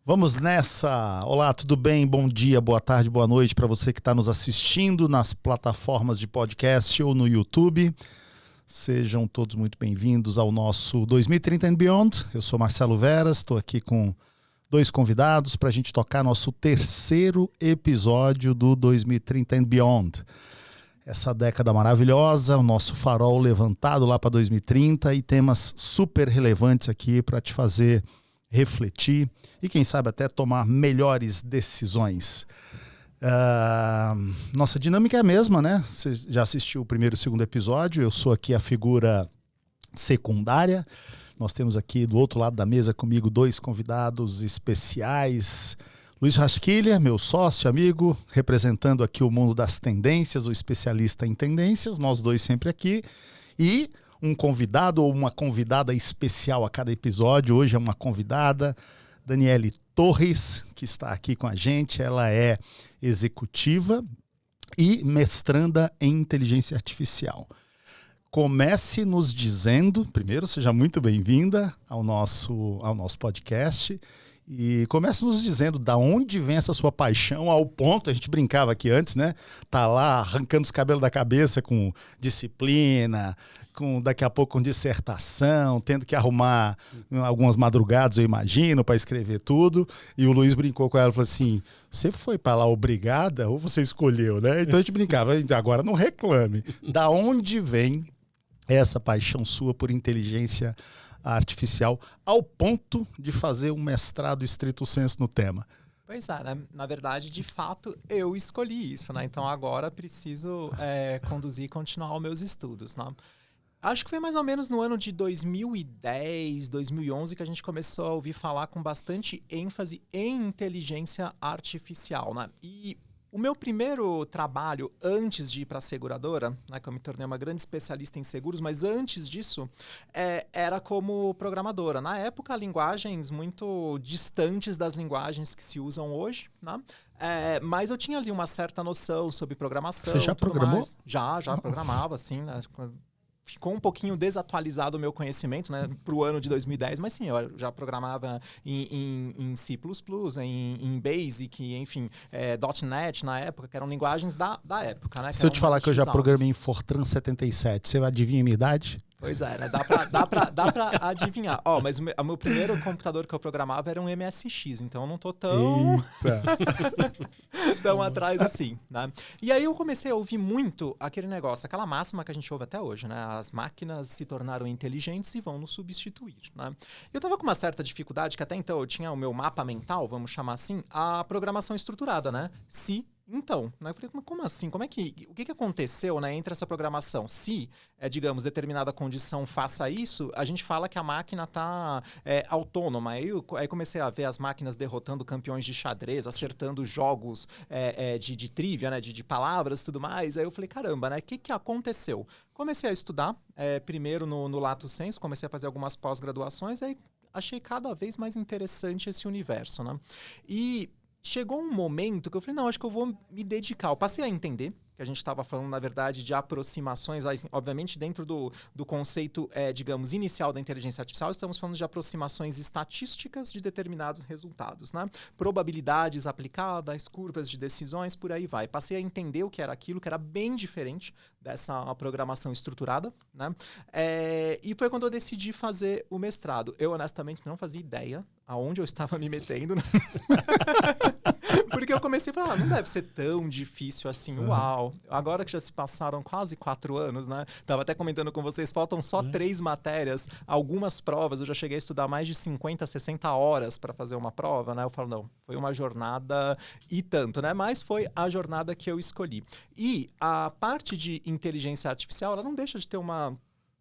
Vamos nessa! Olá, tudo bem? Bom dia, boa tarde, boa noite para você que está nos assistindo nas plataformas de podcast ou no YouTube. Sejam todos muito bem-vindos ao nosso 2030 and Beyond. Eu sou Marcelo Veras, estou aqui com dois convidados para a gente tocar nosso terceiro episódio do 2030 and Beyond. Essa década maravilhosa, o nosso farol levantado lá para 2030 e temas super relevantes aqui para te fazer refletir e quem sabe até tomar melhores decisões. Nossa dinâmica é a mesma, né? Você já assistiu o primeiro e o segundo episódio, eu sou aqui a figura secundária. Nós temos aqui do outro lado da mesa comigo dois convidados especiais. Luiz Rasquilha, meu sócio, amigo, representando aqui o mundo das tendências, o especialista em tendências, nós dois sempre aqui. E um convidado ou uma convidada especial a cada episódio. Hoje é uma convidada, Daniele Torres, que está aqui com a gente. Ela é executiva e mestranda em inteligência artificial. Comece nos dizendo, primeiro, seja muito bem-vinda ao nosso podcast. E comece nos dizendo da onde vem essa sua paixão ao ponto, a gente brincava aqui antes, né? Tá lá arrancando os cabelos da cabeça com disciplina, daqui a pouco com dissertação, tendo que arrumar algumas madrugadas, eu imagino, para escrever tudo. E o Luiz brincou com ela e falou assim, você foi para lá obrigada ou você escolheu, né? Então a gente brincava, agora não reclame. Da onde vem essa paixão sua por inteligência artificial ao ponto de fazer um mestrado estrito sensu no tema? Pois é, né? Na verdade, de fato, eu escolhi isso, né? Então agora preciso conduzir e continuar os meus estudos, né? Acho que foi mais ou menos no ano de 2010, 2011 que a gente começou a ouvir falar com bastante ênfase em inteligência artificial, né? E o meu primeiro trabalho, antes de ir para a seguradora, né, que eu me tornei uma grande especialista em seguros, mas antes disso, era como programadora. Na época, linguagens muito distantes das linguagens que se usam hoje, né? Mas eu tinha ali uma certa noção sobre programação. Você já programou? Mais. Já programava, assim, né? Ficou um pouquinho desatualizado o meu conhecimento, né, para o ano de 2010, mas sim, eu já programava em C++, em Basic, enfim, .NET na época, que eram linguagens da época. Né, se eu te falar que eu já programei em Fortran 77, você adivinha a minha idade? Pois é, né? Dá pra adivinhar. Mas o meu primeiro computador que eu programava era um MSX, então eu não tô tão tão atrás assim, né? E aí eu comecei a ouvir muito aquele negócio, aquela máxima que a gente ouve até hoje, né? As máquinas se tornaram inteligentes e vão nos substituir, né? Eu tava com uma certa dificuldade, que até então eu tinha o meu mapa mental, vamos chamar assim, a programação estruturada, né? Então, né? Eu falei, mas como assim? O que aconteceu, né, entre essa programação? Se, digamos, determinada condição faça isso, a gente fala que a máquina está autônoma. Aí comecei a ver as máquinas derrotando campeões de xadrez, acertando jogos de trivia, né, de palavras e tudo mais. Aí eu falei, caramba, né? O que aconteceu? Comecei a estudar, primeiro no Lato Sensu, comecei a fazer algumas pós-graduações, aí achei cada vez mais interessante esse universo, né? E chegou um momento que eu falei, não, acho que eu vou me dedicar. Eu passei a entender que a gente estava falando, na verdade, de aproximações, obviamente, dentro do conceito, digamos, inicial da inteligência artificial, estamos falando de aproximações estatísticas de determinados resultados, né? Probabilidades aplicadas, curvas de decisões, por aí vai. Passei a entender o que era aquilo, que era bem diferente dessa programação estruturada, né? E foi quando eu decidi fazer o mestrado. Eu, honestamente, não fazia ideia aonde eu estava me metendo, né? Porque eu comecei a falar, não deve ser tão difícil assim, uau. Agora que já se passaram quase 4 anos, né? Tava até comentando com vocês, faltam só 3 matérias, algumas provas, eu já cheguei a estudar mais de 50, 60 horas para fazer uma prova, né? Eu falo, não, foi uma jornada e tanto, né? Mas foi a jornada que eu escolhi. E a parte de inteligência artificial, ela não deixa de ter uma,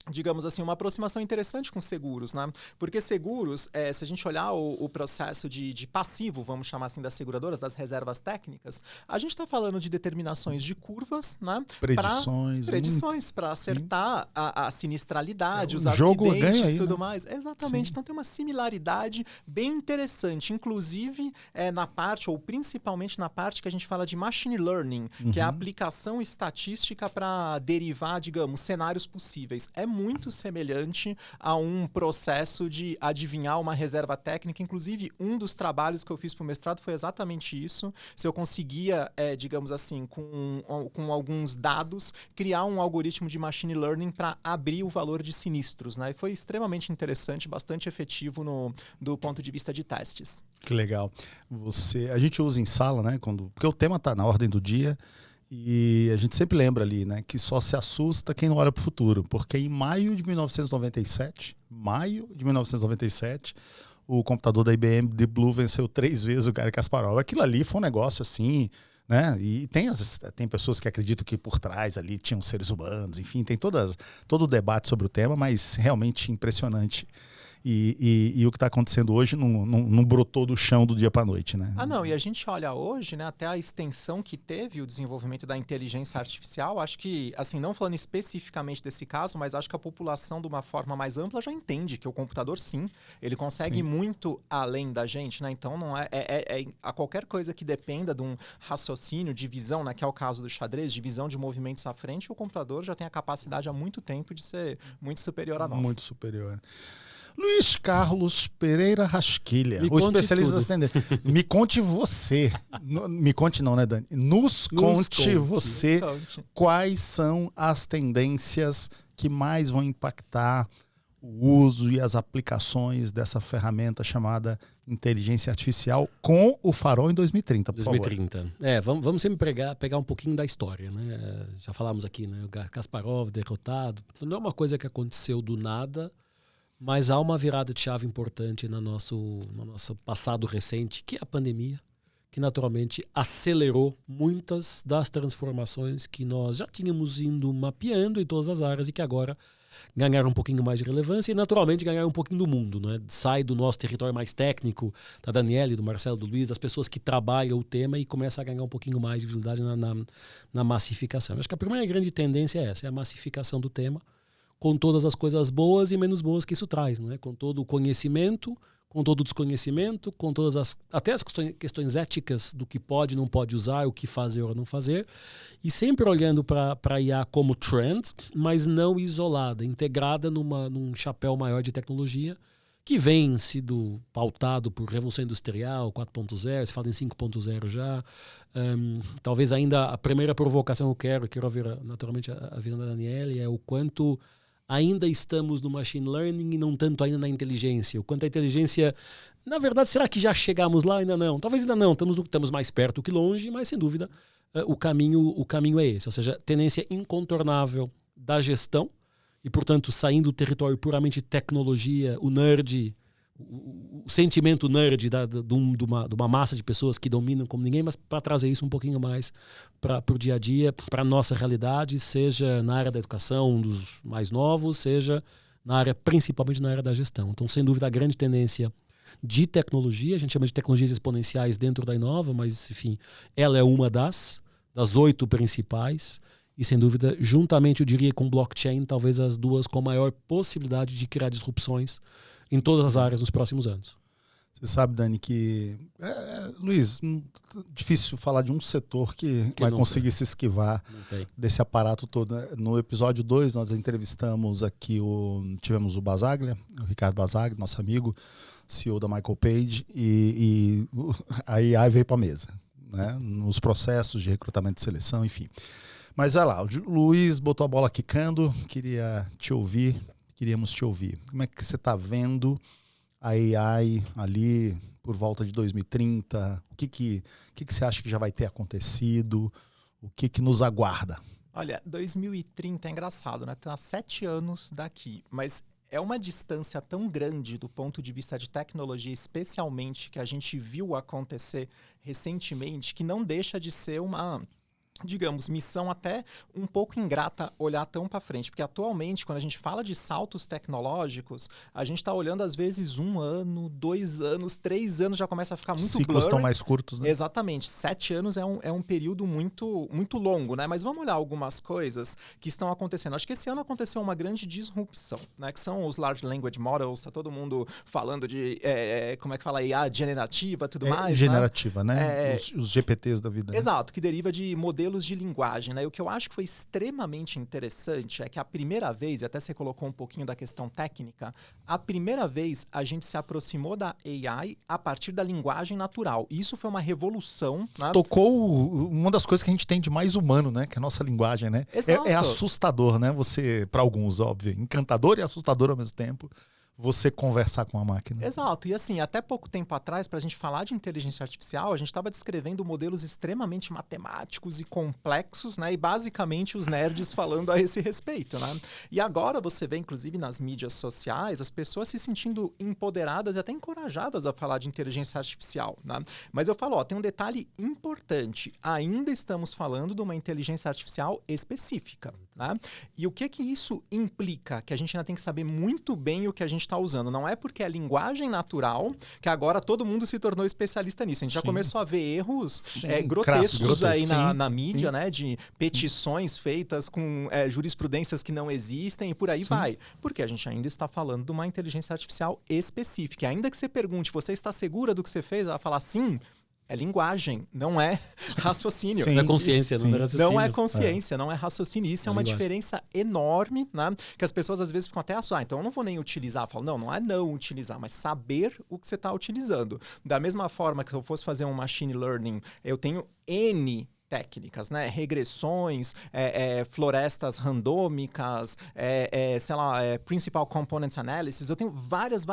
digamos assim, uma aproximação interessante com seguros, né? Porque seguros, se a gente olhar o processo de passivo, vamos chamar assim, das seguradoras, das reservas técnicas, a gente está falando de determinações de curvas, né? Predições para acertar a sinistralidade, os acidentes e tudo mais. Exatamente. Sim. Então tem uma similaridade bem interessante, inclusive na parte, ou principalmente na parte que a gente fala de machine learning, que é a aplicação estatística para derivar, digamos, cenários possíveis. É muito semelhante a um processo de adivinhar uma reserva técnica. Inclusive, um dos trabalhos que eu fiz para o mestrado foi exatamente isso. Se eu conseguia, digamos assim, com alguns dados, criar um algoritmo de machine learning para abrir o valor de sinistros, né? E foi extremamente interessante, bastante efetivo do ponto de vista de testes. Que legal. A gente usa em sala, né? Porque o tema está na ordem do dia e a gente sempre lembra ali, né? Que só se assusta quem não olha para o futuro. Porque em maio de 1997, o computador da IBM Deep Blue venceu 3 vezes o Garry Kasparov. Aquilo ali foi um negócio assim, né? E tem pessoas que acreditam que por trás ali tinham seres humanos, enfim, tem todo o debate sobre o tema, mas realmente impressionante. E o que está acontecendo hoje não brotou do chão do dia para a noite, né? Não, e a gente olha hoje, né, até a extensão que teve o desenvolvimento da inteligência artificial, acho que, assim, não falando especificamente desse caso, mas acho que a população, de uma forma mais ampla, já entende que o computador, sim, ele consegue ir muito além da gente, né? Então, não a qualquer coisa que dependa de um raciocínio, de visão, né, que é o caso do xadrez, de visão de movimentos à frente, o computador já tem a capacidade há muito tempo de ser muito superior a nós. Muito superior. Luiz Carlos Pereira Rasquilha, o especialista das tendências. Me conte você. Me conte não, né, Dani? Nos conte você quais são as tendências que mais vão impactar o uso e as aplicações dessa ferramenta chamada inteligência artificial com o farol em 2030, por 2030. Favor. Vamos sempre pegar um pouquinho da história, né? Já falamos aqui, né? O Kasparov derrotado. Não é uma coisa que aconteceu do nada, mas há uma virada de chave importante no nosso passado recente, que é a pandemia, que naturalmente acelerou muitas das transformações que nós já tínhamos indo mapeando em todas as áreas e que agora ganharam um pouquinho mais de relevância e naturalmente ganharam um pouquinho do mundo, né? Sai do nosso território mais técnico, da Daniele, do Marcelo, do Luiz, das pessoas que trabalham o tema e começa a ganhar um pouquinho mais de visibilidade na massificação. Eu acho que a primeira grande tendência é essa, é a massificação do tema, com todas as coisas boas e menos boas que isso traz, né? Com todo o conhecimento, com todo o desconhecimento, com todas até as questões éticas do que pode e não pode usar, o que fazer ou não fazer, e sempre olhando para a IA como trend, mas não isolada, integrada num chapéu maior de tecnologia, que vem sido pautado por Revolução Industrial 4.0, se fala em 5.0 já. Talvez ainda a primeira provocação que eu quero ouvir naturalmente a visão da Daniele, é o quanto ainda estamos no machine learning e não tanto ainda na inteligência. O quanto a inteligência, na verdade, será que já chegamos lá? Ainda não. Talvez ainda não, estamos mais perto que longe, mas sem dúvida o caminho é esse. Ou seja, tendência incontornável da gestão e, portanto, saindo do território puramente tecnologia, o nerd, o sentimento nerd de uma massa de pessoas que dominam como ninguém, mas para trazer isso um pouquinho mais para o dia a dia, para a nossa realidade, seja na área da educação, dos mais novos, seja principalmente na área da gestão. Então, sem dúvida, a grande tendência de tecnologia, a gente chama de tecnologias exponenciais dentro da Inova, mas, enfim, ela é uma das 8 principais. E, sem dúvida, juntamente, eu diria, com blockchain, talvez as duas com maior possibilidade de criar disrupções em todas as áreas nos próximos anos. Você sabe, Dani, que... Luiz, difícil falar de um setor que vai conseguir se esquivar desse aparato todo. No episódio 2, nós entrevistamos aqui tivemos o Basaglia, o Ricardo Basaglia, nosso amigo, CEO da Michael Page, e a AI veio para a mesa, né? Nos processos de recrutamento e seleção, enfim. Mas olha lá, o Luiz botou a bola quicando, queríamos te ouvir. Como é que você está vendo a AI ali por volta de 2030? O que você acha que já vai ter acontecido? O que nos aguarda? Olha, 2030 é engraçado, né? Tá 7 anos daqui, mas é uma distância tão grande do ponto de vista de tecnologia, especialmente que a gente viu acontecer recentemente, que não deixa de ser uma, digamos, missão até um pouco ingrata olhar tão para frente, porque atualmente, quando a gente fala de saltos tecnológicos, a gente está olhando às vezes 1 ano, 2 anos, 3 anos já começa a ficar muito blurred. Ciclos estão mais curtos, né? Exatamente, 7 anos é um período muito, muito longo, né? Mas vamos olhar algumas coisas que estão acontecendo. Acho que esse ano aconteceu uma grande disrupção, né? Que são os Large Language Models, tá todo mundo falando de, como é que fala, IA generativa, tudo mais, generativa, né? Os GPTs da vida. Exato, que deriva de modelos modelos de linguagem, né? E o que eu acho que foi extremamente interessante é que a primeira vez, e até você colocou um pouquinho da questão técnica, a primeira vez a gente se aproximou da AI a partir da linguagem natural. Isso foi uma revolução. Né? Tocou uma das coisas que a gente tem de mais humano, né? Que é a nossa linguagem, né? É assustador, né? Você, para alguns, óbvio, encantador e assustador ao mesmo tempo, você conversar com a máquina. Exato. E assim, até pouco tempo atrás, para a gente falar de inteligência artificial, a gente estava descrevendo modelos extremamente matemáticos e complexos, né? E basicamente os nerds falando a esse respeito, né? E agora você vê, inclusive nas mídias sociais, as pessoas se sentindo empoderadas e até encorajadas a falar de inteligência artificial, né? Mas eu falo, tem um detalhe importante. Ainda estamos falando de uma inteligência artificial específica, né? E o que isso implica? Que a gente ainda tem que saber muito bem o que a gente está usando. Não é porque é linguagem natural que agora todo mundo se tornou especialista nisso. A gente já começou a ver erros grotescos aí na mídia, né? De petições feitas com jurisprudências que não existem e por aí vai. Porque a gente ainda está falando de uma inteligência artificial específica. E ainda que você pergunte, você está segura do que você fez? Ela vai falar sim. É linguagem, não é raciocínio. Não é consciência, não é raciocínio. Não é consciência, não é raciocínio. Isso é uma diferença enorme, né? Que as pessoas às vezes ficam até então eu não vou nem utilizar. Eu falo, não é não utilizar, mas saber o que você está utilizando. Da mesma forma que se eu fosse fazer um machine learning, eu tenho N técnicas, né? Regressões, florestas randômicas, sei lá, principal components analysis. Eu tenho várias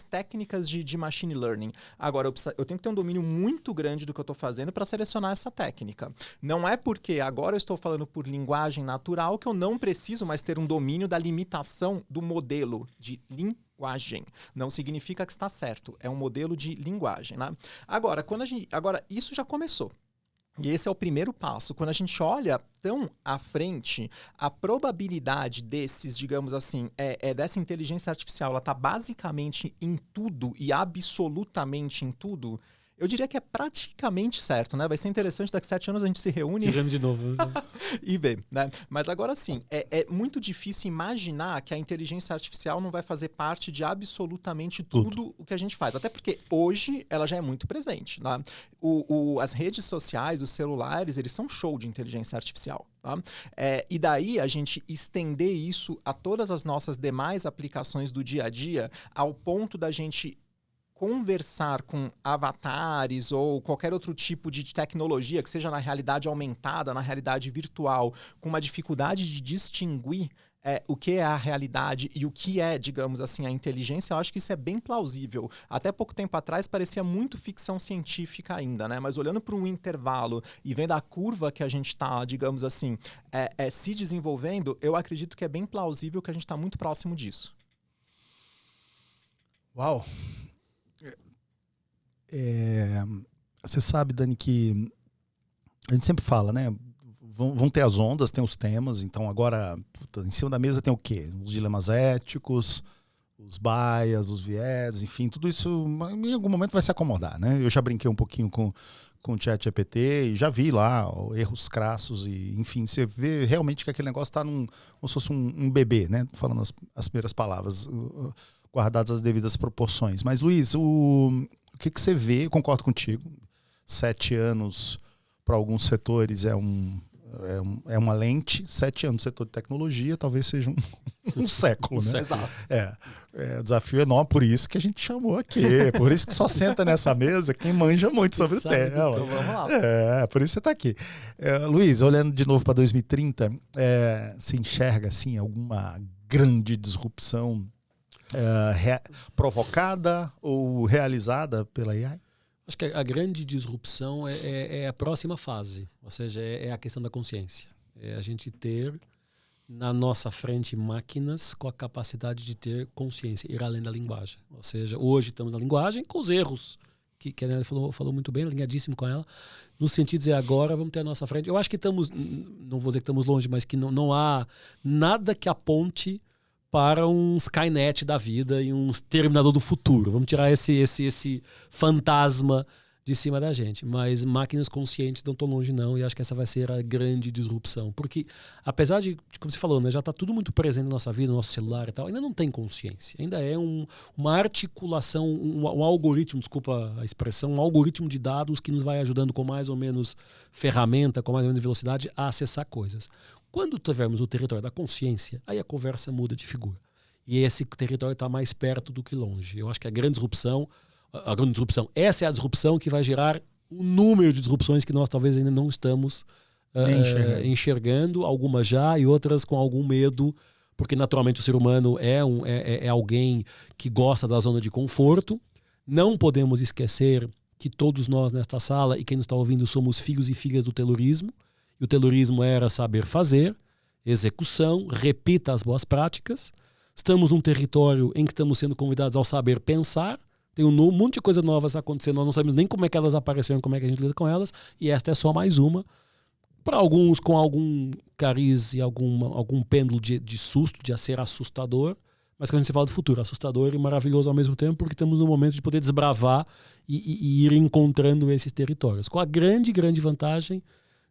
técnicas de machine learning. Agora, eu tenho que ter um domínio muito grande do que eu estou fazendo para selecionar essa técnica. Não é porque agora eu estou falando por linguagem natural que eu não preciso mais ter um domínio da limitação do modelo de linguagem. Não significa que está certo. É um modelo de linguagem, né? Agora, isso já começou. E esse é o primeiro passo. Quando a gente olha tão à frente, a probabilidade desses, digamos assim, dessa inteligência artificial, ela está basicamente em tudo e absolutamente em tudo, eu diria que é praticamente certo, né? Vai ser interessante, daqui a 7 anos a gente se reúne... Se reúne de novo. e vê, né? Mas agora sim, é muito difícil imaginar que a inteligência artificial não vai fazer parte de absolutamente tudo o que a gente faz. Até porque hoje ela já é muito presente, né? As redes sociais, os celulares, eles são show de inteligência artificial. Tá? E daí a gente estender isso a todas as nossas demais aplicações do dia a dia, ao ponto da gente conversar com avatares ou qualquer outro tipo de tecnologia, que seja na realidade aumentada, na realidade virtual, com uma dificuldade de distinguir o que é a realidade e o que é, digamos assim, a inteligência, eu acho que isso é bem plausível. Até pouco tempo atrás parecia muito ficção científica ainda, né? Mas olhando para um intervalo e vendo a curva que a gente está, digamos assim, se desenvolvendo, eu acredito que é bem plausível que a gente está muito próximo disso. Uau! Você sabe, Dani, que a gente sempre fala, né? Vão ter as ondas, tem os temas. Então agora, em cima da mesa tem o quê? Os dilemas éticos, os bias, os viés, enfim, tudo isso em algum momento vai se acomodar, né? Eu já brinquei um pouquinho com o ChatGPT e já vi lá erros crassos e, enfim, você vê realmente que aquele negócio está como se fosse um bebê, né? Falando as primeiras palavras, guardadas as devidas proporções. Mas, Luiz, o que você vê? Eu concordo contigo. 7 anos para alguns setores é uma lente. 7 anos no setor de tecnologia talvez seja um século, né? Exato. O desafio é enorme, por isso que a gente chamou aqui. Por isso que só senta nessa mesa quem manja muito sobre o tema. Então vamos lá. Por isso você está aqui. Luiz, olhando de novo para 2030, você enxerga assim, alguma grande disrupção provocada ou realizada pela AI? Acho que a grande disrupção é a próxima fase, ou seja, é a questão da consciência. É a gente ter na nossa frente máquinas com a capacidade de ter consciência, ir além da linguagem. Ou seja, hoje estamos na linguagem com os erros, que a Nelly falou muito bem, alinhadíssimo com ela, no sentido de dizer agora vamos ter à nossa frente. Eu acho que estamos, não vou dizer que estamos longe, mas que não há nada que aponte para um Skynet da vida e um Terminador do Futuro. Vamos tirar esse fantasma de cima da gente. Mas máquinas conscientes não estão longe não, e acho que essa vai ser a grande disrupção. Porque, apesar de como você falou, né, já está tudo muito presente na nossa vida, no nosso celular e tal, ainda não tem consciência. Ainda é uma articulação, um algoritmo, desculpa a expressão, um algoritmo de dados que nos vai ajudando com mais ou menos ferramenta, com mais ou menos velocidade, a acessar coisas. Quando tivermos o território da consciência, aí a conversa muda de figura. E esse território está mais perto do que longe. Eu acho que a grande disrupção, essa é a disrupção que vai gerar um número de disrupções que nós talvez ainda não estamos enxergando, algumas já e outras com algum medo, porque naturalmente o ser humano é alguém que gosta da zona de conforto. Não podemos esquecer que todos nós nesta sala e quem nos está ouvindo somos filhos e filhas do Taylorismo. E o Taylorismo era saber fazer, execução, repita as boas práticas. Estamos num território em que estamos sendo convidados ao saber pensar. Tem um monte de coisas novas acontecendo, nós não sabemos nem como é que elas apareceram, como é que a gente lida com elas, e esta é só mais uma. Para alguns com algum cariz e algum pêndulo de susto, de ser assustador, mas quando a gente fala do futuro, assustador e maravilhoso ao mesmo tempo, porque estamos no momento de poder desbravar e ir encontrando esses territórios. Com a grande vantagem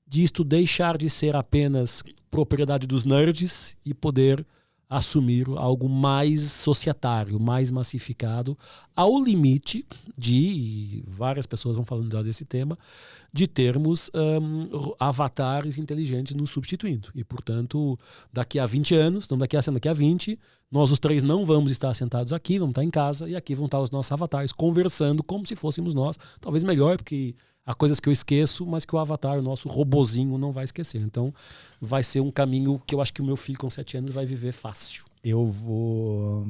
de isto deixar de ser apenas propriedade dos nerds e poder assumir algo mais societário, mais massificado, ao limite de, e várias pessoas vão falando desse tema, de termos avatares inteligentes nos substituindo. E, portanto, daqui a 20 anos, não daqui a 20, nós os três não vamos estar sentados aqui, vamos estar em casa, e aqui vão estar os nossos avatares conversando como se fôssemos nós. Talvez melhor, porque há coisas que eu esqueço, mas que o avatar, o nosso robozinho, não vai esquecer. Então, vai ser um caminho que eu acho que o meu filho com 7 anos vai viver fácil. Eu vou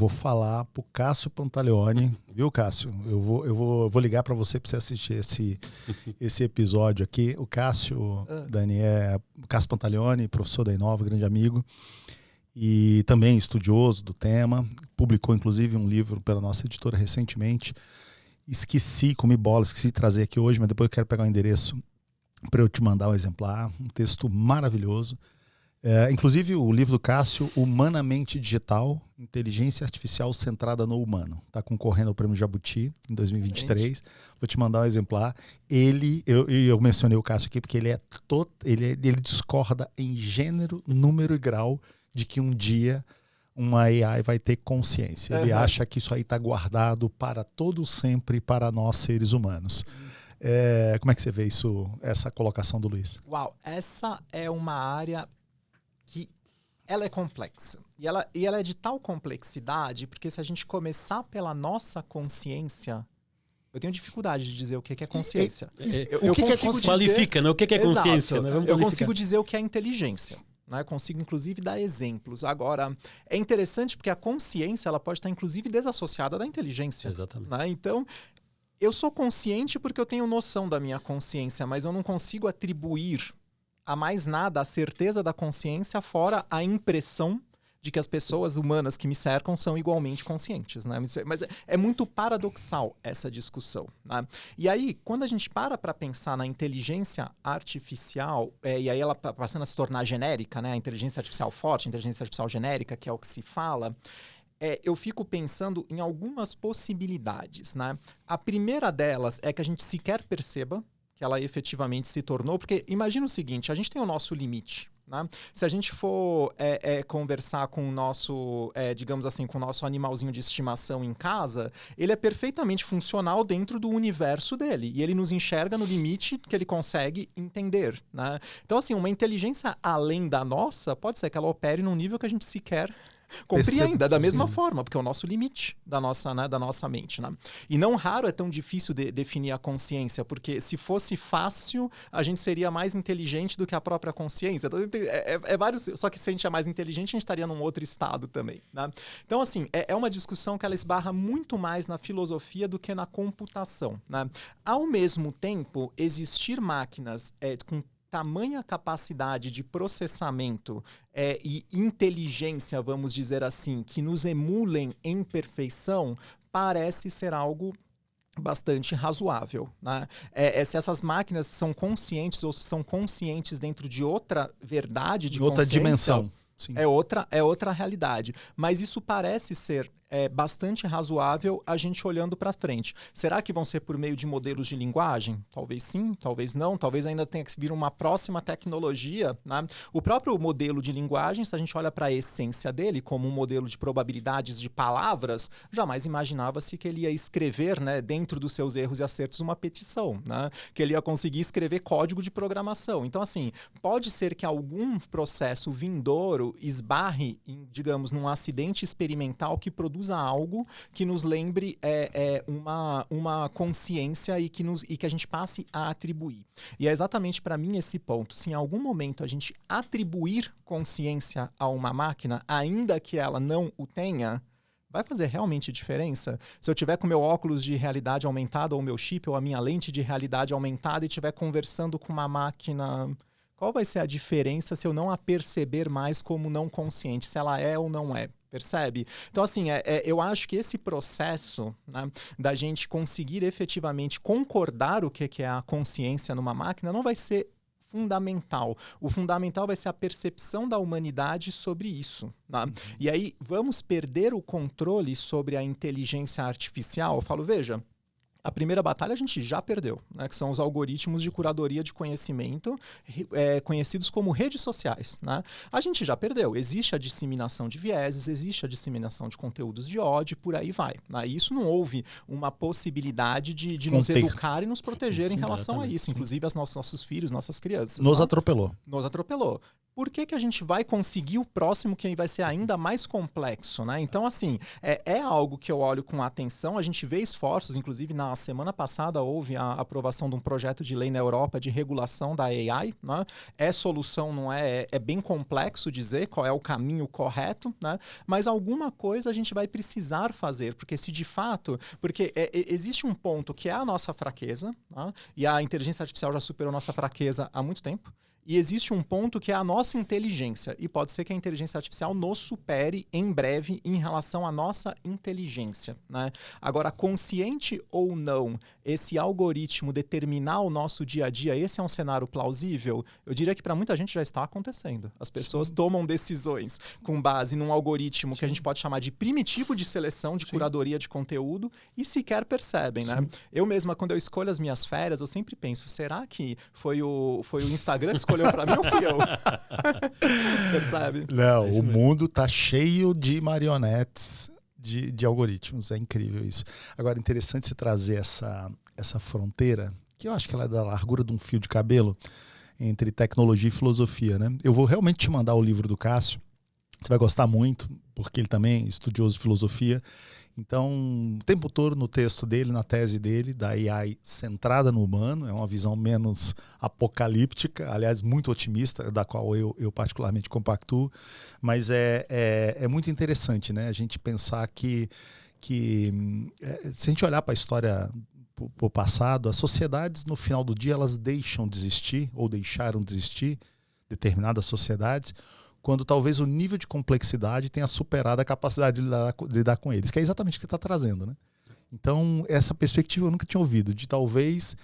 falar pro Cássio Pantaleone, viu, Cássio? Eu vou ligar para você assistir esse episódio aqui. O Cássio, Dani, o Cássio Pantaleone, professor da Inova, grande amigo, e também estudioso do tema. Publicou, inclusive, um livro pela nossa editora recentemente. Esqueci de trazer aqui hoje, mas depois eu quero pegar o endereço para eu te mandar um exemplar. Um texto maravilhoso. Inclusive o livro do Cássio, Humanamente Digital, Inteligência Artificial Centrada no Humano. Está concorrendo ao Prêmio Jabuti em 2023. Vou te mandar um exemplar. Eu mencionei o Cássio aqui porque ele discorda em gênero, número e grau de que um dia uma AI vai ter consciência. Ele acha que isso aí está guardado para todo sempre para nós seres humanos. Como é que você vê essa colocação do Luiz? Uau, essa é uma área que ela é complexa. E ela é de tal complexidade, porque se a gente começar pela nossa consciência, eu tenho dificuldade de dizer o que é consciência. O que é consciência? Qualifica, né? O que é consciência? Né? Eu consigo dizer o que é inteligência. Né? Eu consigo, inclusive, dar exemplos. Agora, é interessante porque a consciência ela pode estar, inclusive, desassociada da inteligência. Exatamente. Né? Então, eu sou consciente porque eu tenho noção da minha consciência, mas eu não consigo atribuir a mais nada a certeza da consciência fora a impressão de que as pessoas humanas que me cercam são igualmente conscientes. Né? Mas é muito paradoxal essa discussão. Né? E aí, quando a gente para pensar na inteligência artificial, e aí ela passando a se tornar genérica, né? A inteligência artificial forte, a inteligência artificial genérica, que é o que se fala, eu fico pensando em algumas possibilidades. Né? A primeira delas é que a gente sequer perceba que ela efetivamente se tornou, porque imagina o seguinte, a gente tem o nosso limite. Né? Se a gente for conversar com o nosso, digamos assim, com o nosso animalzinho de estimação em casa, ele é perfeitamente funcional dentro do universo dele. E ele nos enxerga no limite que ele consegue entender. Né? Então, assim, uma inteligência além da nossa, pode ser que ela opere num nível que a gente sequer compreenda da mesma forma, porque é o nosso limite da nossa mente. Né? E não raro é tão difícil definir a consciência, porque se fosse fácil, a gente seria mais inteligente do que a própria consciência. Então, vários, só que se a gente é mais inteligente, a gente estaria num outro estado também. Né? Então, assim, é uma discussão que ela esbarra muito mais na filosofia do que na computação. Né? Ao mesmo tempo, existir máquinas com tamanha capacidade de processamento e inteligência, vamos dizer assim, que nos emulem em perfeição, parece ser algo bastante razoável. Né? Se essas máquinas são conscientes ou são conscientes dentro de outra verdade, de outra dimensão. Sim. É outra realidade. Mas isso parece ser bastante razoável a gente olhando para frente. Será que vão ser por meio de modelos de linguagem? Talvez sim, talvez não. Talvez ainda tenha que vir uma próxima tecnologia, né? O próprio modelo de linguagem, se a gente olha para a essência dele como um modelo de probabilidades de palavras, jamais imaginava-se que ele ia escrever, né, dentro dos seus erros e acertos uma petição, né? Que ele ia conseguir escrever código de programação. Então, assim, pode ser que algum processo vindouro esbarre, digamos, num acidente experimental que produza algo que nos lembre uma consciência e que a gente passe a atribuir. E é exatamente para mim esse ponto. Se em algum momento a gente atribuir consciência a uma máquina, ainda que ela não o tenha, vai fazer realmente diferença? Se eu tiver com meu óculos de realidade aumentada ou meu chip ou a minha lente de realidade aumentada e estiver conversando com uma máquina, qual vai ser a diferença se eu não a perceber mais como não consciente, se ela é ou não é? Percebe? Então, assim, eu acho que esse processo, né, da gente conseguir efetivamente concordar o que é a consciência numa máquina não vai ser fundamental. O fundamental vai ser a percepção da humanidade sobre isso. Né? E aí, vamos perder o controle sobre a inteligência artificial? Eu falo, veja, a primeira batalha a gente já perdeu, né? Que são os algoritmos de curadoria de conhecimento, conhecidos como redes sociais. Né? A gente já perdeu. Existe a disseminação de vieses, existe a disseminação de conteúdos de ódio, por aí vai. Né? E isso não houve uma possibilidade de nos educar e nos proteger em relação a isso, inclusive aos nossos filhos, nossas crianças. Nos atropelou. Nos atropelou. Por que a gente vai conseguir o próximo que vai ser ainda mais complexo, né? Então, assim, é algo que eu olho com atenção. A gente vê esforços, inclusive na semana passada houve a aprovação de um projeto de lei na Europa de regulação da AI, né? É solução, não é? É bem complexo dizer qual é o caminho correto, né? Mas alguma coisa a gente vai precisar fazer, porque se de fato... Porque existe um ponto que é a nossa fraqueza, né? E a inteligência artificial já superou nossa fraqueza há muito tempo. E existe um ponto que é a nossa inteligência. E pode ser que a inteligência artificial nos supere em breve em relação à nossa inteligência. Né? Agora, consciente ou não, esse algoritmo determinar o nosso dia a dia, esse é um cenário plausível? Eu diria que para muita gente já está acontecendo. As pessoas tomam decisões com base num algoritmo que a gente pode chamar de primitivo de seleção, de curadoria de conteúdo, e sequer percebem. Né? Eu mesma, quando eu escolho as minhas férias, eu sempre penso, será que foi o Instagram que escolheu para mim ou fui eu? Percebe? Não, o mundo tá cheio de marionetes de algoritmos. É incrível isso. Agora, interessante você trazer essa fronteira, que eu acho que ela é da largura de um fio de cabelo, entre tecnologia e filosofia. Né? Eu vou realmente te mandar o livro do Cássio. Você vai gostar muito, porque ele também é estudioso de filosofia. Então, o tempo todo no texto dele, na tese dele, da AI centrada no humano, é uma visão menos apocalíptica, aliás, muito otimista, da qual eu particularmente compactuo, mas é muito interessante, né? A gente pensar que se a gente olhar para a história, para o passado, as sociedades, no final do dia, elas deixam de existir, ou deixaram de existir, determinadas sociedades, quando talvez o nível de complexidade tenha superado a capacidade de lidar com eles, que é exatamente o que está trazendo. Né? Então, essa perspectiva eu nunca tinha ouvido, de talvez...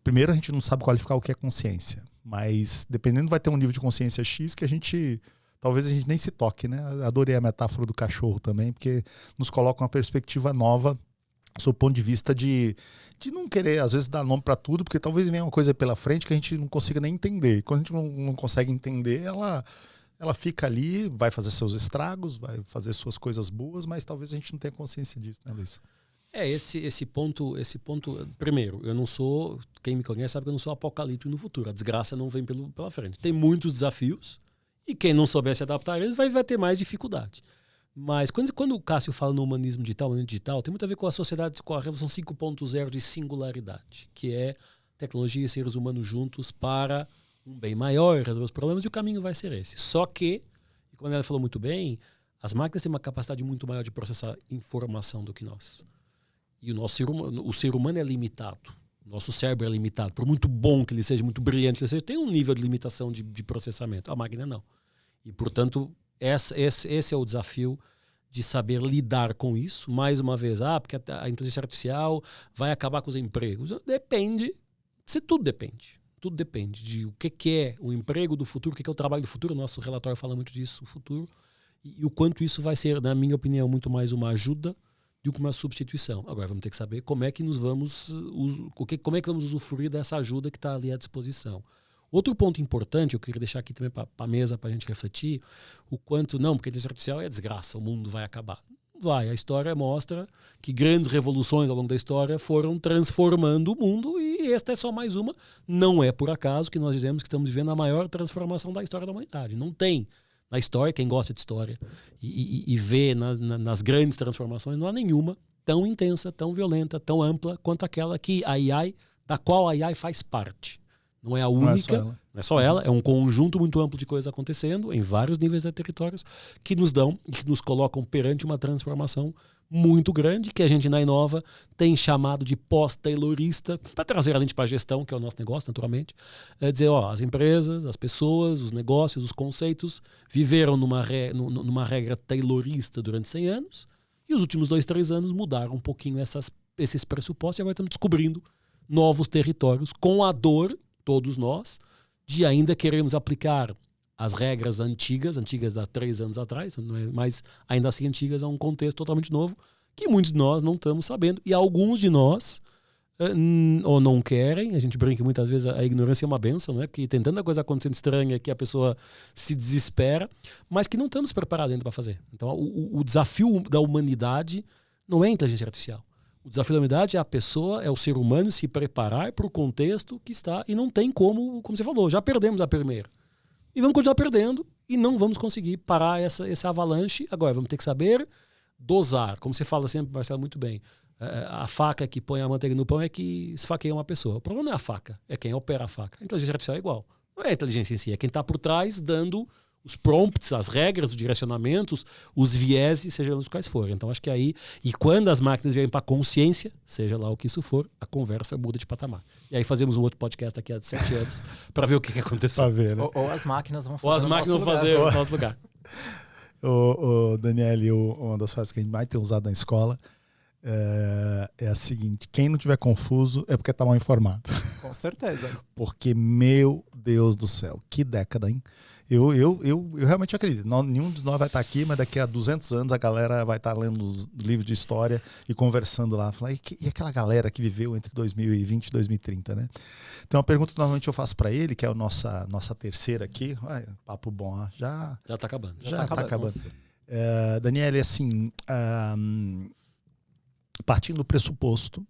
primeiro, a gente não sabe qualificar o que é consciência, mas dependendo vai ter um nível de consciência X que talvez a gente nem se toque. Né? Adorei a metáfora do cachorro também, porque nos coloca uma perspectiva nova sob o ponto de vista de não querer, às vezes, dar nome para tudo, porque talvez venha uma coisa pela frente que a gente não consiga nem entender. Quando a gente não consegue entender, ela fica ali, vai fazer seus estragos, vai fazer suas coisas boas, mas talvez a gente não tenha consciência disso, né, Luiz? Esse ponto, primeiro, eu não sou, quem me conhece sabe que eu não sou apocalíptico no futuro, a desgraça não vem pela frente. Tem muitos desafios e quem não souber se adaptar a eles vai ter mais dificuldade. Mas quando o Cássio fala no humanismo digital, tem muito a ver com a sociedade, com a Revolução 5.0 de singularidade, que é tecnologia e seres humanos juntos para um bem maior, resolver os problemas, e o caminho vai ser esse. Só que, como ela falou muito bem, as máquinas têm uma capacidade muito maior de processar informação do que nós. E o ser humano é limitado. O nosso cérebro é limitado. Por muito bom que ele seja, muito brilhante que ele seja, tem um nível de limitação de processamento. A máquina não. E, portanto, esse é o desafio de saber lidar com isso. Mais uma vez, porque a inteligência artificial vai acabar com os empregos. Depende. Tudo depende. Tudo depende de o que é o emprego do futuro, o que é o trabalho do futuro. O nosso relatório fala muito disso, o futuro. e o quanto isso vai ser, na minha opinião, muito mais uma ajuda do que uma substituição. Agora vamos ter que saber como é que vamos usufruir dessa ajuda que está ali à disposição. Outro ponto importante, eu queria deixar aqui também para a mesa, para a gente refletir, o quanto, não, porque a inteligência artificial é desgraça, o mundo vai acabar. Vai, a história mostra que grandes revoluções ao longo da história foram transformando o mundo e esta é só mais uma. Não é por acaso que nós dizemos que estamos vivendo a maior transformação da história da humanidade. Não tem na história, quem gosta de história e vê nas grandes transformações, não há nenhuma tão intensa, tão violenta, tão ampla quanto aquela que a AI, da qual a AI faz parte. Não é a única, não é só ela, é um conjunto muito amplo de coisas acontecendo em vários níveis de territórios que nos dão e que nos colocam perante uma transformação muito grande que a gente na Inova tem chamado de pós-taylorista, para trazer a gente para a gestão, que é o nosso negócio, naturalmente. É dizer, as empresas, as pessoas, os negócios, os conceitos viveram numa regra taylorista durante 100 anos e os últimos 2, 3 anos mudaram um pouquinho esses pressupostos e agora estamos descobrindo novos territórios com a dor, todos nós, de ainda queremos aplicar as regras antigas há 3 anos atrás, mas ainda assim antigas a um contexto totalmente novo, que muitos de nós não estamos sabendo, e alguns de nós ou não querem, a gente brinca muitas vezes, a ignorância é uma benção, não é? Porque tem tanta coisa acontecendo estranha que a pessoa se desespera, mas que não estamos preparados ainda para fazer. Então o desafio da humanidade não é a inteligência artificial. O desafio da humanidade é a pessoa, é o ser humano se preparar para o contexto que está, e não tem como você falou, já perdemos a primeira. E vamos continuar perdendo e não vamos conseguir parar esse avalanche. Agora, vamos ter que saber dosar. Como você fala sempre, Marcelo, muito bem. A faca que põe a manteiga no pão é que esfaqueia uma pessoa. O problema não é a faca, é quem opera a faca. A inteligência artificial é igual. Não é a inteligência em si, é quem está por trás dando os prompts, as regras, os direcionamentos, os vieses, seja os quais forem. Então, acho que aí, e quando as máquinas vierem para a consciência, seja lá o que isso for, a conversa muda de patamar. E aí fazemos um outro podcast aqui há 7 anos para ver o que aconteceu. Pra ver, né? Ou as máquinas vão fazer, o nosso lugar. Daniel, uma das frases que a gente mais tem usado na escola é a seguinte: quem não tiver confuso é porque está mal informado. Com certeza. Porque, meu Deus do céu, que década, hein? Eu realmente acredito. Nenhum de nós vai estar aqui, mas daqui a 200 anos a galera vai estar lendo os livros de história e conversando lá. Falar, e aquela galera que viveu entre 2020 e 2030, né? Então, uma pergunta que normalmente eu faço para ele, que é a nossa terceira aqui. Papo bom, ó, já está acabando. Já está acabando. Daniel, assim, partindo do pressuposto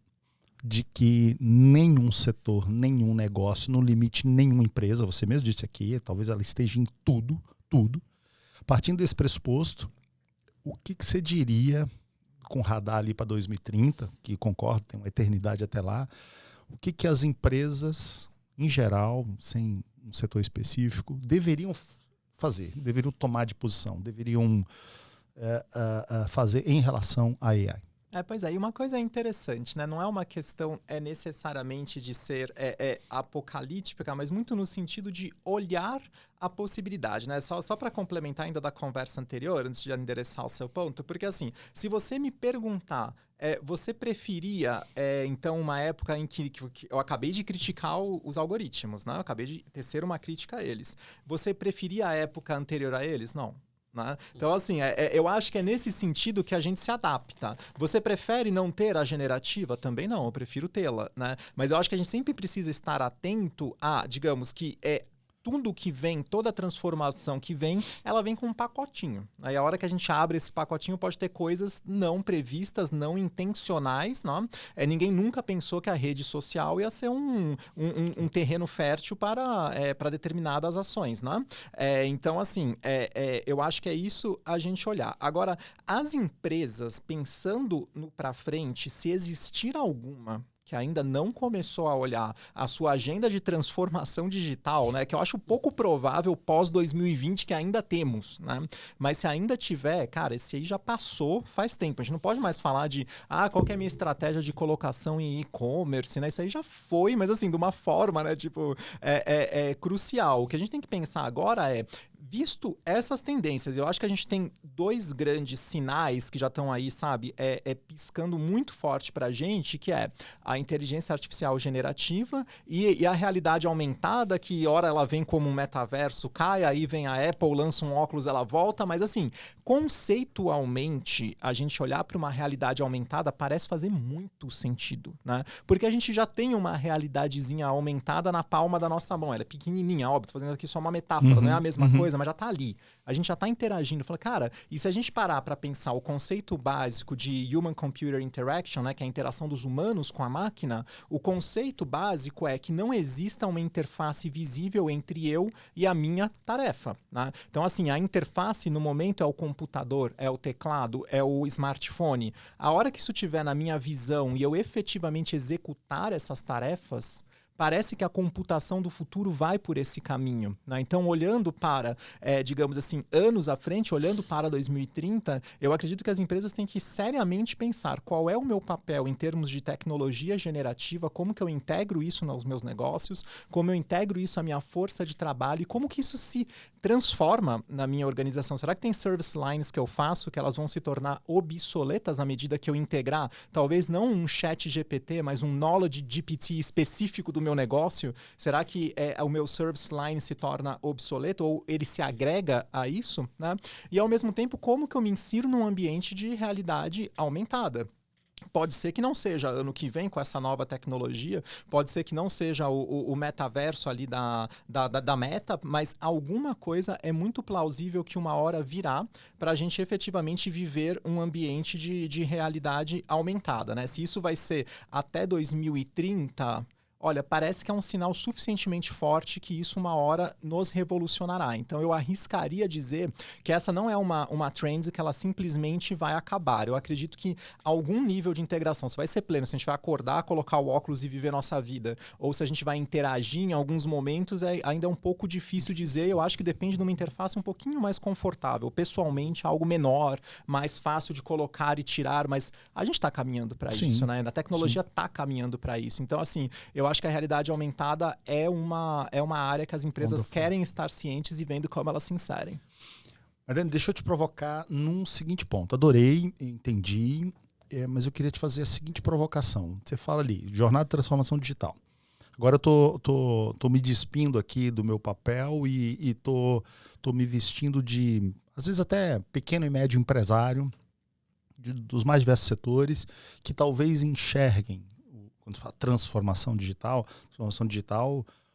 de que nenhum setor, nenhum negócio, no limite nenhuma empresa, você mesmo disse aqui, talvez ela esteja em tudo. Partindo desse pressuposto, o que você diria com radar ali para 2030, que concordo, tem uma eternidade até lá, o que as empresas, em geral, sem um setor específico, deveriam fazer, deveriam tomar de posição, deveriam fazer em relação à AI? Pois é, e uma coisa interessante, né? Não é uma questão necessariamente de ser apocalíptica, mas muito no sentido de olhar a possibilidade, né? Só para complementar ainda da conversa anterior, antes de endereçar o seu ponto, porque assim, se você me perguntar, você preferia, então, uma época em que eu acabei de criticar os algoritmos, né? Eu acabei de tecer uma crítica a eles. Você preferia a época anterior a eles? Não. Né? Então, assim, eu acho que é nesse sentido que a gente se adapta. Você prefere não ter a generativa? Também não, eu prefiro tê-la, né? Mas eu acho que a gente sempre precisa estar atento a, digamos que tudo que vem, toda transformação que vem, ela vem com um pacotinho. Aí a hora que a gente abre esse pacotinho pode ter coisas não previstas, não intencionais, não? Ninguém nunca pensou que a rede social ia ser um terreno fértil para determinadas ações, né? Então, assim, eu acho que é isso a gente olhar. Agora, as empresas, pensando para frente, se existir alguma que ainda não começou a olhar a sua agenda de transformação digital, né, que eu acho pouco provável pós-2020 que ainda temos, né? Mas se ainda tiver, cara, esse aí já passou faz tempo. A gente não pode mais falar de qual que é a minha estratégia de colocação em e-commerce, né? Isso aí já foi, mas assim, de uma forma, né, tipo, crucial. O que a gente tem que pensar agora Visto essas tendências, eu acho que a gente tem 2 grandes sinais que já estão aí, sabe, piscando muito forte pra gente, que é a inteligência artificial generativa e a realidade aumentada, que ora ela vem como um metaverso, cai, aí vem a Apple, lança um óculos, ela volta, mas assim, conceitualmente, a gente olhar para uma realidade aumentada parece fazer muito sentido, né? Porque a gente já tem uma realidadezinha aumentada na palma da nossa mão, ela é pequenininha, óbvio, tô fazendo aqui só uma metáfora, não é a mesma coisa, mas já tá ali. A gente já tá interagindo. Fala, cara, e se a gente parar para pensar o conceito básico de Human-Computer Interaction, né, que é a interação dos humanos com a máquina, o conceito básico é que não exista uma interface visível entre eu e a minha tarefa, né? Então, assim, a interface no momento é o computador, é o teclado, é o smartphone. A hora que isso estiver na minha visão e eu efetivamente executar essas tarefas, parece que a computação do futuro vai por esse caminho, né? Então, olhando para, digamos assim, anos à frente, olhando para 2030, eu acredito que as empresas têm que seriamente pensar qual é o meu papel em termos de tecnologia generativa, como que eu integro isso nos meus negócios, como eu integro isso à minha força de trabalho e como que isso se transforma na minha organização. Será que tem service lines que eu faço que elas vão se tornar obsoletas à medida que eu integrar, talvez não um chat GPT, mas um knowledge GPT específico do meu negócio? Será que o meu service line se torna obsoleto ou ele se agrega a isso, né? E ao mesmo tempo, como que eu me insiro num ambiente de realidade aumentada? Pode ser que não seja ano que vem com essa nova tecnologia, pode ser que não seja o metaverso ali da Meta, mas alguma coisa é muito plausível que uma hora virá para a gente efetivamente viver um ambiente de realidade aumentada, né? Se isso vai ser até 2030... Olha, parece que é um sinal suficientemente forte que isso uma hora nos revolucionará. Então eu arriscaria dizer que essa não é uma trend que ela simplesmente vai acabar. Eu acredito que algum nível de integração, se vai ser pleno, se a gente vai acordar, colocar o óculos e viver nossa vida, ou se a gente vai interagir em alguns momentos, ainda é um pouco difícil dizer. Eu acho que depende de uma interface um pouquinho mais confortável. Pessoalmente, algo menor, mais fácil de colocar e tirar, mas a gente está caminhando para isso, né? A tecnologia está caminhando para isso. Então, assim, eu acho que a realidade aumentada é uma área que as empresas querem estar cientes e vendo como elas se inserem. Adriano, deixa eu te provocar num seguinte ponto. Adorei, entendi, mas eu queria te fazer a seguinte provocação. Você fala ali, jornada de transformação digital. Agora eu tô me despindo aqui do meu papel e tô me vestindo de, às vezes até pequeno e médio empresário, dos mais diversos setores, que talvez enxerguem. Quando fala transformação digital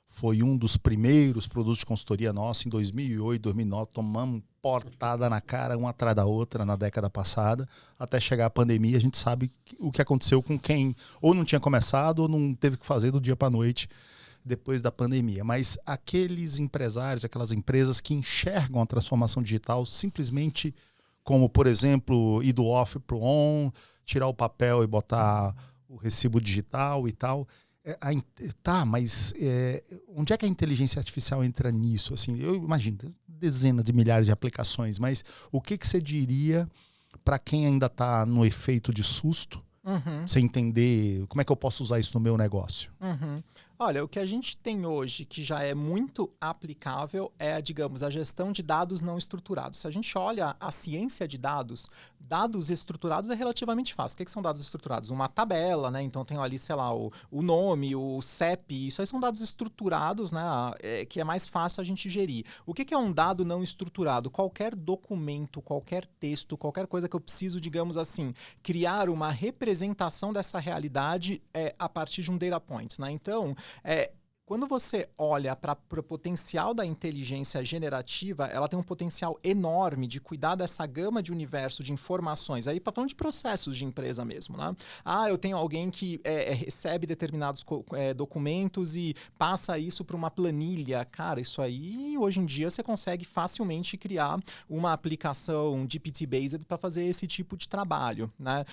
foi um dos primeiros produtos de consultoria nossa em 2008, 2009, tomamos portada na cara uma atrás da outra na década passada, até chegar a pandemia. A gente sabe o que aconteceu com quem ou não tinha começado ou não teve que fazer do dia para a noite depois da pandemia. Mas aqueles empresários, aquelas empresas que enxergam a transformação digital simplesmente como, por exemplo, ir do off para o on, tirar o papel e botar o recibo digital e tal. Mas onde é que a inteligência artificial entra nisso? Assim, eu imagino dezenas de milhares de aplicações, mas o que você diria para quem ainda está no efeito de susto, sem entender como é que eu posso usar isso no meu negócio? Olha, o que a gente tem hoje que já é muito aplicável é, digamos, a gestão de dados não estruturados. Se a gente olha a ciência de dados estruturados é relativamente fácil. O que são dados estruturados? Uma tabela, né? Então tem ali, sei lá, o nome, o CEP, isso aí são dados estruturados, né? Que é mais fácil a gente gerir. O que é um dado não estruturado? Qualquer documento, qualquer texto, qualquer coisa que eu preciso, digamos assim, criar uma representação dessa realidade a partir de um data point, né? Então, quando você olha para o potencial da inteligência generativa, ela tem um potencial enorme de cuidar dessa gama de universo de informações. Aí para falando de processos de empresa mesmo, né? Eu tenho alguém que recebe determinados documentos e passa isso para uma planilha. Cara, isso aí, hoje em dia, você consegue facilmente criar uma aplicação GPT-based para fazer esse tipo de trabalho, né?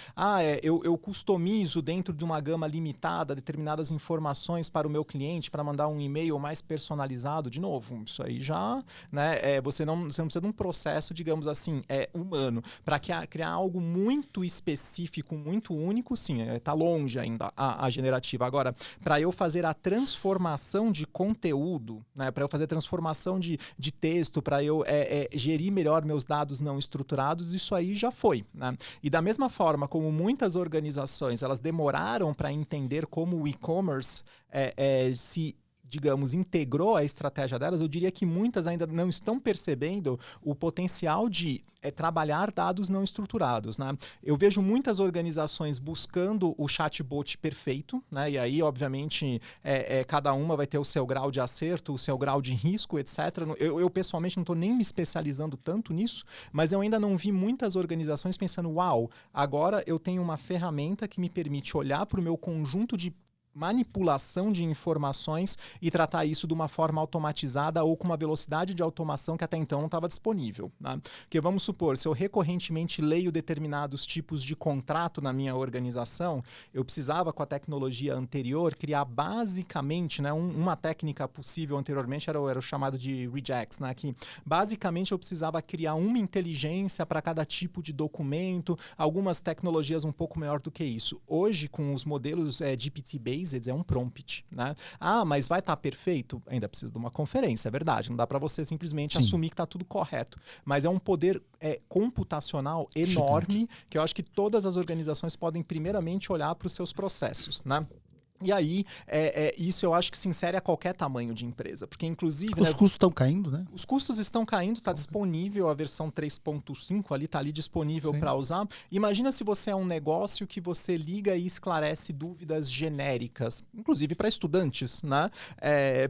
Eu customizo dentro de uma gama limitada determinadas informações para o meu cliente, para mandar um e-mail mais personalizado, de novo, isso aí já, né, você não precisa de um processo, digamos assim, humano. Para criar algo muito específico, muito único, sim, está longe ainda a generativa. Agora, para eu fazer a transformação de conteúdo, né, para eu fazer a transformação de texto, para eu gerir melhor meus dados não estruturados, isso aí já foi, né? E da mesma forma como muitas organizações elas demoraram para entender como o e-commerce se, digamos, integrou a estratégia delas, eu diria que muitas ainda não estão percebendo o potencial de trabalhar dados não estruturados, né? Eu vejo muitas organizações buscando o chatbot perfeito, né? E aí, obviamente, cada uma vai ter o seu grau de acerto, o seu grau de risco, etc. Eu pessoalmente, não estou nem me especializando tanto nisso, mas eu ainda não vi muitas organizações pensando, uau, agora eu tenho uma ferramenta que me permite olhar para o meu conjunto de manipulação de informações e tratar isso de uma forma automatizada ou com uma velocidade de automação que até então não estava disponível, né? Porque vamos supor, se eu recorrentemente leio determinados tipos de contrato na minha organização, eu precisava, com a tecnologia anterior, criar basicamente, né, uma técnica possível anteriormente era o chamado de regex, né, que basicamente eu precisava criar uma inteligência para cada tipo de documento, algumas tecnologias um pouco maior do que isso. Hoje, com os modelos GPT-based, é um prompt, né? Ah, mas vai estar perfeito? Ainda precisa de uma conferência, é verdade. Não dá para você simplesmente assumir que está tudo correto. Mas é um poder computacional enorme que eu acho que todas as organizações podem primeiramente olhar para os seus processos, né? E aí, isso eu acho que se insere a qualquer tamanho de empresa. Porque, inclusive... Os custos estão caindo, né? Os custos estão caindo, está disponível a versão 3.5, está ali disponível para usar. Imagina se você é um negócio que você liga e esclarece dúvidas genéricas, inclusive para estudantes, né?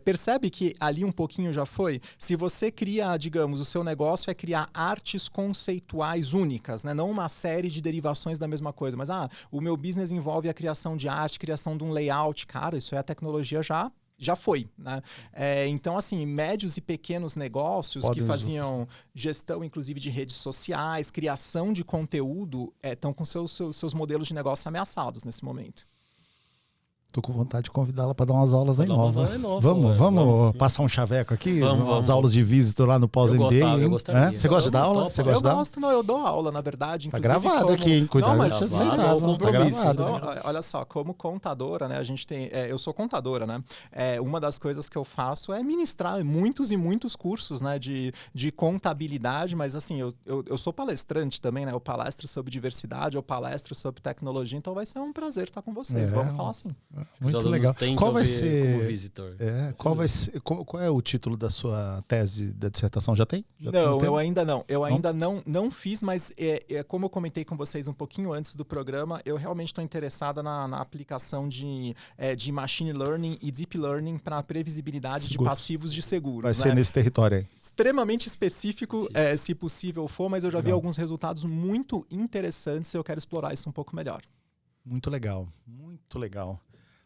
Percebe que ali um pouquinho já foi? Se você cria, digamos, o seu negócio é criar artes conceituais únicas, né? Não uma série de derivações da mesma coisa, mas o meu business envolve a criação de arte, criação de um layout. Cara, isso a tecnologia já foi, né? Então, assim, médios e pequenos negócios que faziam gestão, inclusive, de redes sociais, criação de conteúdo, estão com seus modelos de negócio ameaçados nesse momento. Tô com vontade de convidá-la para dar umas aulas aí novas. Vamos passar um chaveco aqui? Vamos. Aulas de Visitor lá no pós-MBA. Eu gostaria. Você gosta da aula? Você gosta da aula? Eu dou aula, na verdade. Tá gravado aqui, hein? Cuidado. Tá gravado. Olha só, como contadora, né? A gente tem... eu sou contadora, né? Uma das coisas que eu faço é ministrar muitos e muitos cursos, né? De contabilidade, mas assim, eu sou palestrante também, né? Eu palestro sobre diversidade, eu palestro sobre tecnologia, então vai ser um prazer estar com vocês. Vamos falar assim. Muito legal. Qual vai ser como visitor? Qual é o título da sua tese da dissertação? Já tem? Não, eu ainda não. Eu ainda não fiz, mas como eu comentei com vocês um pouquinho antes do programa, eu realmente estou interessada na aplicação de machine learning e deep learning para a previsibilidade de passivos de seguros. Vai ser nesse território aí. Extremamente específico, se possível for, mas eu já vi alguns resultados muito interessantes e eu quero explorar isso um pouco melhor. Muito legal, muito legal.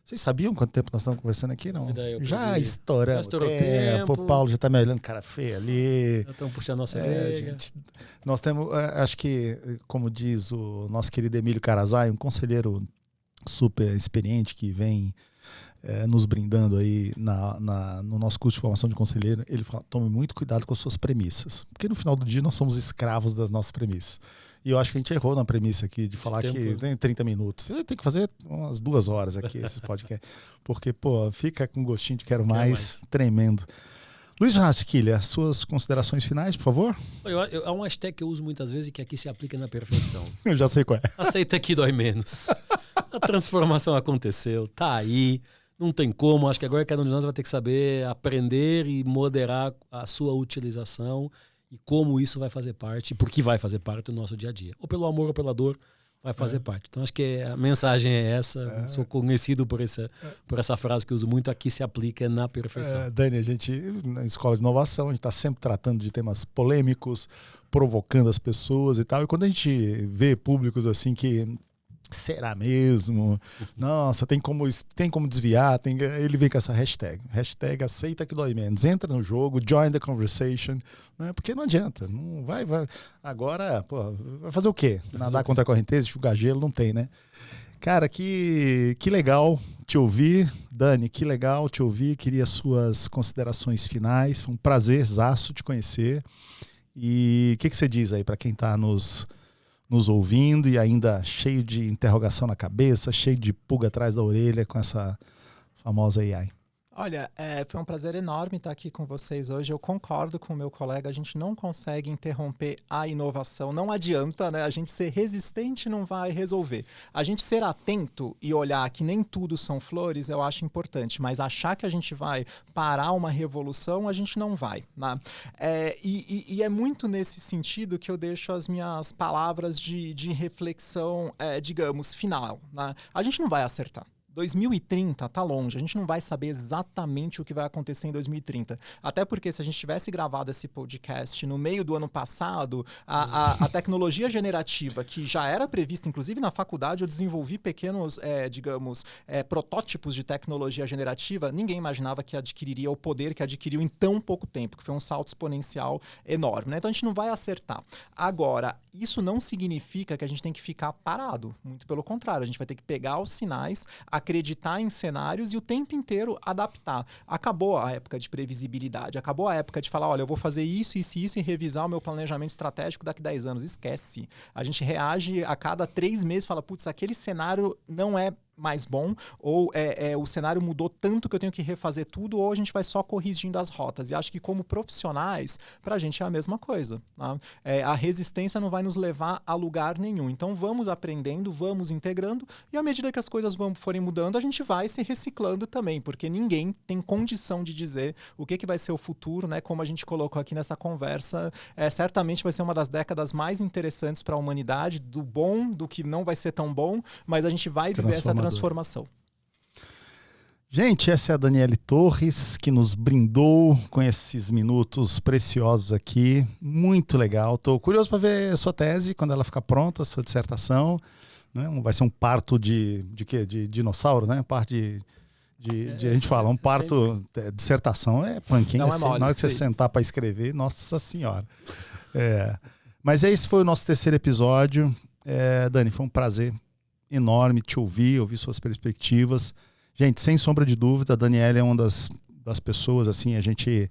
Vocês sabiam quanto tempo nós estamos conversando aqui? Não? Já estouramos o tempo. O Paulo já está me olhando cara feia ali. Já estão puxando a nossa orelha. Nós temos, acho que, como diz o nosso querido Emílio Carazai, um conselheiro super experiente que vem nos brindando aí no nosso curso de formação de conselheiro. Ele fala, tome muito cuidado com as suas premissas. Porque no final do dia nós somos escravos das nossas premissas. E eu acho que a gente errou na premissa aqui de falar que tem 30 minutos. Você tem que fazer umas 2 horas aqui esse podcast. Porque, fica com gostinho de quero mais. Tremendo. Luiz Rasquilha, suas considerações finais, por favor? É um hashtag que eu uso muitas vezes e que aqui se aplica na perfeição. Eu já sei qual é. Aceita que dói menos. A transformação aconteceu, tá aí. Não tem como, acho que agora cada um de nós vai ter que saber aprender e moderar a sua utilização e como isso vai fazer parte, porque vai fazer parte do nosso dia a dia. Ou pelo amor ou pela dor, vai fazer parte. Então acho que a mensagem é essa. Sou conhecido por essa frase que eu uso muito, aqui se aplica na perfeição. Dani, a gente, na Escola de Inovação, a gente está sempre tratando de temas polêmicos, provocando as pessoas e tal. E quando a gente vê públicos assim que... Será mesmo? Nossa, tem como desviar. Ele vem com essa hashtag. Hashtag aceita que dói menos. Entra no jogo, join the conversation. Né? Porque não adianta. Não vai. Agora, vai fazer o quê? Nadar contra a correnteza, enxugar gelo? Não tem, né? Cara, que legal te ouvir. Dani, que legal te ouvir. Queria suas considerações finais. Foi um prazerzaço te conhecer. E o que você diz aí para quem está nos ouvindo e ainda cheio de interrogação na cabeça, cheio de pulga atrás da orelha com essa famosa AI? Olha, foi um prazer enorme estar aqui com vocês hoje. Eu concordo com o meu colega, a gente não consegue interromper a inovação. Não adianta, né? A gente ser resistente não vai resolver. A gente ser atento e olhar que nem tudo são flores, eu acho importante. Mas achar que a gente vai parar uma revolução, a gente não vai. Né? E é muito nesse sentido que eu deixo as minhas palavras de reflexão, digamos, final. Né? A gente não vai acertar. 2030 tá longe, a gente não vai saber exatamente o que vai acontecer em 2030. Até porque se a gente tivesse gravado esse podcast no meio do ano passado, a tecnologia generativa, que já era prevista, inclusive na faculdade, eu desenvolvi pequenos, protótipos de tecnologia generativa, ninguém imaginava que adquiriria o poder que adquiriu em tão pouco tempo, que foi um salto exponencial enorme. Né? Então a gente não vai acertar. Agora, isso não significa que a gente tem que ficar parado. Muito pelo contrário, a gente vai ter que pegar os sinais, acreditar em cenários e o tempo inteiro adaptar. Acabou a época de previsibilidade, acabou a época de falar, olha, eu vou fazer isso e revisar o meu planejamento estratégico daqui a 10 anos. Esquece. A gente reage a cada 3 meses e fala, putz, aquele cenário não é mais bom, ou o cenário mudou tanto que eu tenho que refazer tudo, ou a gente vai só corrigindo as rotas. E acho que como profissionais, pra gente é a mesma coisa. Tá? A resistência não vai nos levar a lugar nenhum. Então vamos aprendendo, vamos integrando, e à medida que as coisas forem mudando, a gente vai se reciclando também, porque ninguém tem condição de dizer o que vai ser o futuro, né? Como a gente colocou aqui nessa conversa, certamente vai ser uma das décadas mais interessantes para a humanidade, do bom, do que não vai ser tão bom, mas a gente vai viver essa transformação. Gente, essa é a Daniele Torres, que nos brindou com esses minutos preciosos aqui. Muito legal. Estou curioso para ver a sua tese, quando ela ficar pronta, a sua dissertação. Né? Vai ser um parto de quê? De dinossauro, né? Parto a gente fala, um parto, dissertação é panquinha. Na hora que você sentar para escrever, nossa senhora. Mas esse foi o nosso terceiro episódio. Dani, foi um prazer enorme te ouvir suas perspectivas. Gente, sem sombra de dúvida, a Daniela é uma das pessoas, assim, a gente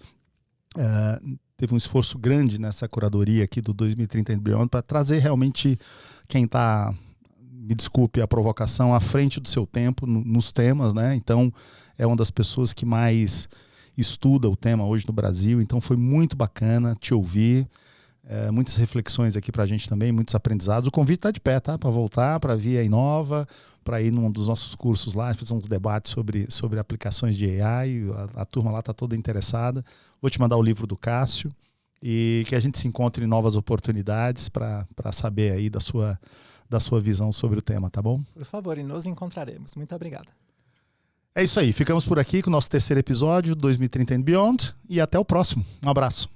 teve um esforço grande nessa curadoria aqui do 2030 and Beyond para trazer realmente quem está, me desculpe a provocação, à frente do seu tempo nos temas, né? Então, é uma das pessoas que mais estuda o tema hoje no Brasil, então foi muito bacana te ouvir. Muitas reflexões aqui pra gente também, muitos aprendizados. O convite tá de pé, tá? Para voltar, para vir a Inova, para ir num dos nossos cursos lá, fazer uns debates sobre aplicações de AI. A turma lá tá toda interessada. Vou te mandar o livro do Cássio e que a gente se encontre em novas oportunidades para saber aí da sua visão sobre o tema, tá bom? Por favor, e nos encontraremos. Muito obrigado. É isso aí. Ficamos por aqui com o nosso terceiro episódio, 2030 and Beyond, e até o próximo. Um abraço.